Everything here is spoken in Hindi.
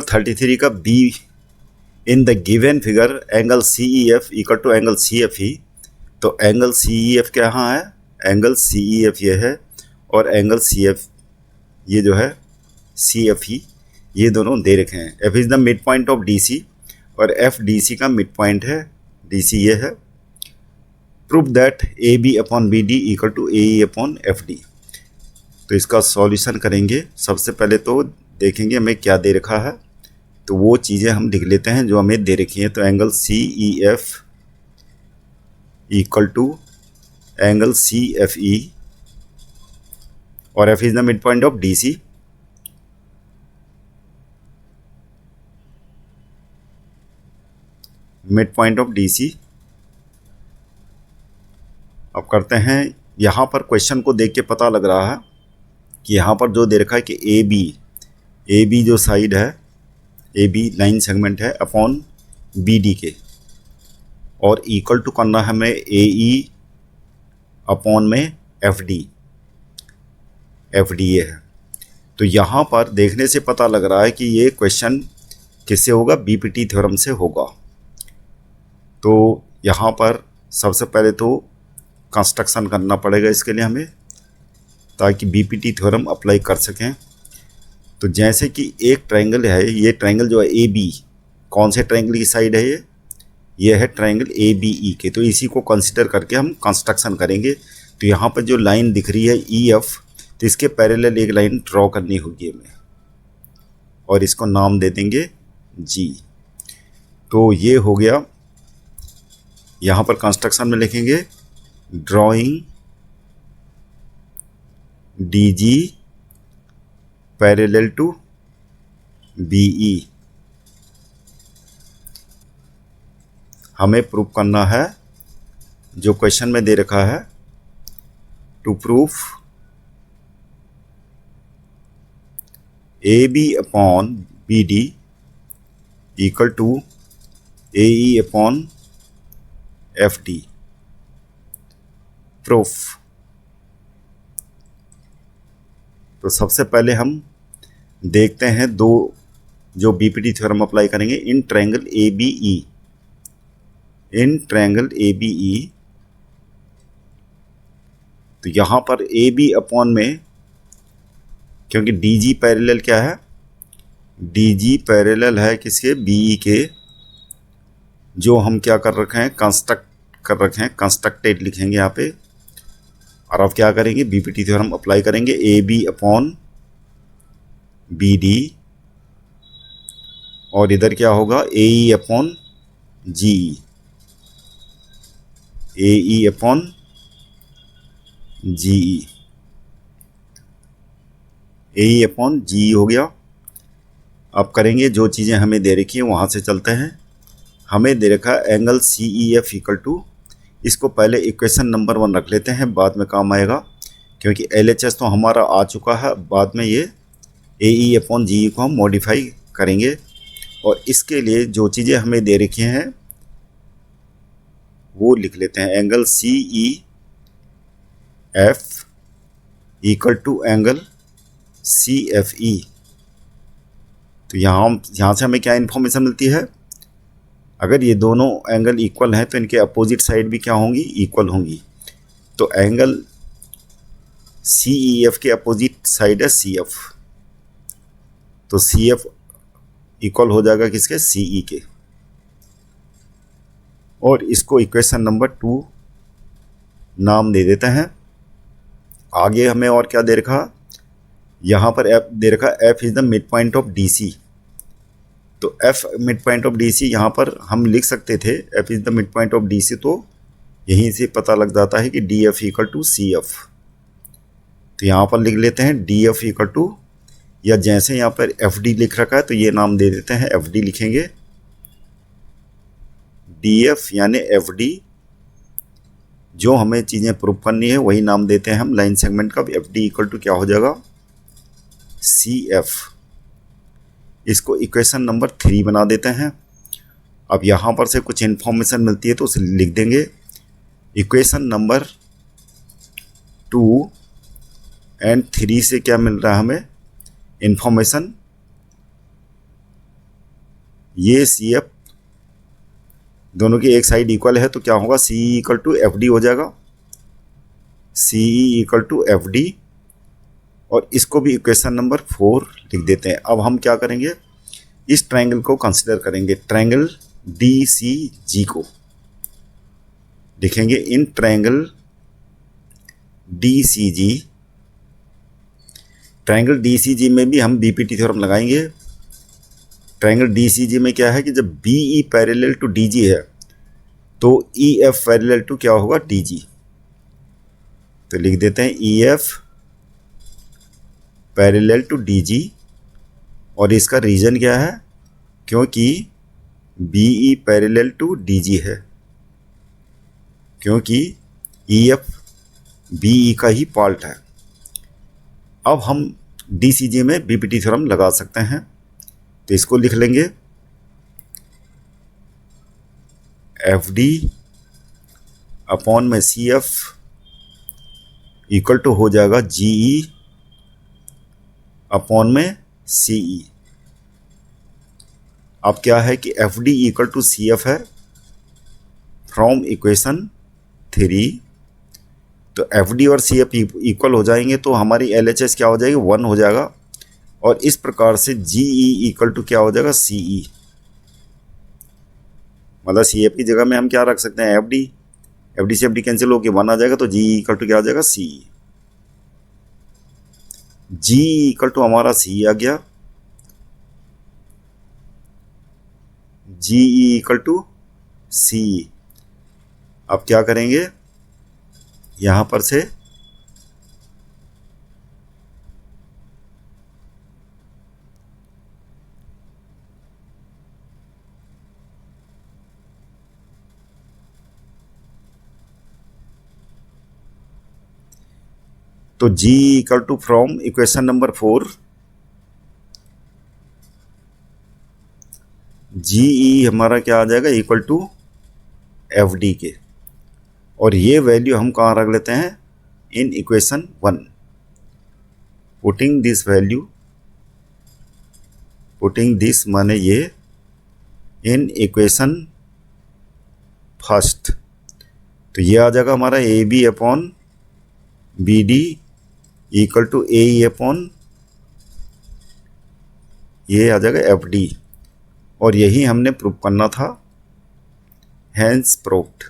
33 का B in the given figure angle C E F equal to angle C F E. तो एंगल सी ई एफ क्या यहाँ है, एंगल सी ई एफ ये है और एंगल सी एफ ये जो है सी एफ ई, ये दोनों दे रखे हैं। F is the mid point of D C और एफ डी सी का मिड पॉइंट है, डी सी ये है। Prove that A B upon B D equal to A E upon F D. तो इसका सॉल्यूशन करेंगे। सबसे पहले तो देखेंगे हमें क्या दे रखा है, तो वो चीज़ें हम लिख लेते हैं जो हमें दे रखी हैं। तो angle C E F equal to angle C F E और F is the mid point of D C. Mid point of D C. अब करते हैं, यहाँ पर क्वेश्चन को देख के पता लग रहा है कि यहाँ पर जो दे रखा है कि ए बी जो साइड है, ए बी लाइन सेगमेंट है अपॉन बी डी के, और इक्वल टू करना है हमें ए ई अपॉन में एफ डी ये है। तो यहाँ पर देखने से पता लग रहा है कि ये क्वेश्चन किससे होगा, बीपीटी थ्योरम से होगा। तो यहाँ पर सबसे पहले तो कंस्ट्रक्शन करना पड़ेगा इसके लिए हमें, ताकि बीपीटी थ्योरम अप्लाई कर सकें। तो जैसे कि एक ट्रायंगल है, ये ट्रायंगल जो है ए बी, कौन से ट्रायंगल की साइड है ये है ट्रायंगल ए बी ई के। तो इसी को कंसिडर करके हम कंस्ट्रक्शन करेंगे। तो यहाँ पर जो लाइन दिख रही है ई एफ, तो इसके पैरेलल एक लाइन ड्रॉ करनी होगी हमें और इसको नाम दे देंगे जी। तो ये हो गया। यहाँ पर कंस्ट्रक्शन में लिखेंगे drawing D G parallel to B E. हमें प्रूव करना है जो क्वेश्चन में दे रखा है, to proof A B upon B D equal to A E upon F D. Proof. तो सबसे पहले हम देखते हैं दो जो बीपीटी थ्योरम अप्लाई करेंगे in triangle A B E. In triangle A B E, तो यहाँ पर ए बी अपॉन में, क्योंकि डी जी पैरेलल क्या है, डी जी पैरेलल है किसके, बी ई के, जो हम क्या कर रखे हैं, कंस्ट्रक्ट कर रखे हैं, कंस्ट्रक्टेड लिखेंगे यहाँ पे। और अब क्या करेंगे, बीपीटी थ्योरम अप्लाई करेंगे A B upon B D, और इधर क्या होगा A E upon G, A E upon G, A E upon G हो गया। अब करेंगे जो चीज़ें हमें दे रखी हैं वहाँ से चलते हैं। हमें दे रखा है angle C E F equal to, इसको पहले इक्वेशन नंबर 1 रख लेते हैं, बाद में काम आएगा, क्योंकि एल एच एस तो हमारा आ चुका है। बाद में ये ए ई अपॉन जी को हम मॉडिफाई करेंगे। और इसके लिए जो चीज़ें हमें दे रखी हैं वो लिख लेते हैं। Angle C E F equal to angle C F E. तो यहाँ से हमें क्या इन्फॉर्मेशन मिलती है, अगर ये दोनों एंगल इक्वल हैं तो इनके अपोजिट साइड भी क्या होंगी, इक्वल होंगी। तो एंगल सी ई एफ के अपोजिट साइड है सी एफ, तो सी एफ इक्वल हो जाएगा किसके, सी ई के। और इसको इक्वेशन नंबर 2 नाम दे देते हैं। आगे हमें और क्या दे रखा, यहाँ पर एफ दे रखा, F is the mid point of D C. तो F mid point of D C यहाँ पर हम लिख सकते थे, F is the mid point of D C, तो यहीं से पता लग जाता है कि D F equal to C F. तो यहाँ पर लिख लेते हैं डी एफ इक्वल टू, या जैसे यहाँ पर एफ डी लिख रखा है तो ये नाम दे देते हैं, एफ डी लिखेंगे, डी एफ यानी एफ डी। जो हमें चीज़ें प्रूव करनी है वही नाम देते हैं हम लाइन सेगमेंट का। एफ डी इक्वल टू क्या हो जाएगा, सी एफ। इसको इक्वेशन नंबर 3 बना देते हैं। अब यहाँ पर से कुछ इन्फॉर्मेशन मिलती है तो उसे लिख देंगे। इक्वेशन नंबर 2 एंड 3 से क्या मिल रहा है हमें इन्फॉर्मेशन, ये सी एफ दोनों की एक साइड इक्वल है तो क्या होगा, सी इक्वल टू एफ डी हो जाएगा, सी इक्वल टू एफ डी। और इसको भी इक्वेशन नंबर 4 लिख देते हैं। अब हम क्या करेंगे, इस ट्रायंगल को कंसिडर करेंगे, ट्रायंगल डी सी जी को लिखेंगे in triangle D C G. Triangle D C G में भी हम बीपीटी थ्योरम लगाएंगे। ट्रायंगल डी सी जी में क्या है कि जब B E parallel to D G है तो ई एफ पैरेलल टू क्या होगा, डी जी। तो लिख देते हैं E F parallel to D G. और इसका रीजन क्या है, क्योंकि B E parallel to D G है, क्योंकि ई एफ बी ई का ही पार्ट है। अब हम डी सी जी में बीपीटी थ्योरम लगा सकते हैं। तो इसको लिख लेंगे एफ डी अपॉन में सी एफ इक्वल टू हो जाएगा जी ई अपॉन में सी ई। अब क्या है कि F D equal to C F है फ्रॉम इक्वेशन 3। तो एफ डी और सी एफ इक्वल हो जाएंगे तो हमारी एल एच एस क्या हो जाएगी, 1 हो जाएगा। और इस प्रकार से जी ई इक्वल टू क्या हो जाएगा, सी ई। मतलब सी एफ की जगह में हम क्या रख सकते हैं, एफ डी। एफ डी से एफ डी कैंसिल होकर 1 आ जाएगा तो जी इक्वल टू क्या हो जाएगा, सी ई। जी इक्वल टू हमारा सी आ गया, जी इक्वल टू सी। अब क्या करेंगे, यहां पर से तो G equal to from equation number 4 G E हमारा क्या आ जाएगा, इक्वल टू एफ डी के। और ये वैल्यू हम कहाँ रख लेते हैं, इन इक्वेशन 1। पुटिंग दिस माने ये इन इक्वेशन फर्स्ट। तो ये आ जाएगा हमारा A B upon B D equal to A E upon ये आ जाएगा एफ डी। और यही हमने प्रूव करना था, हैंस प्रूव्ड।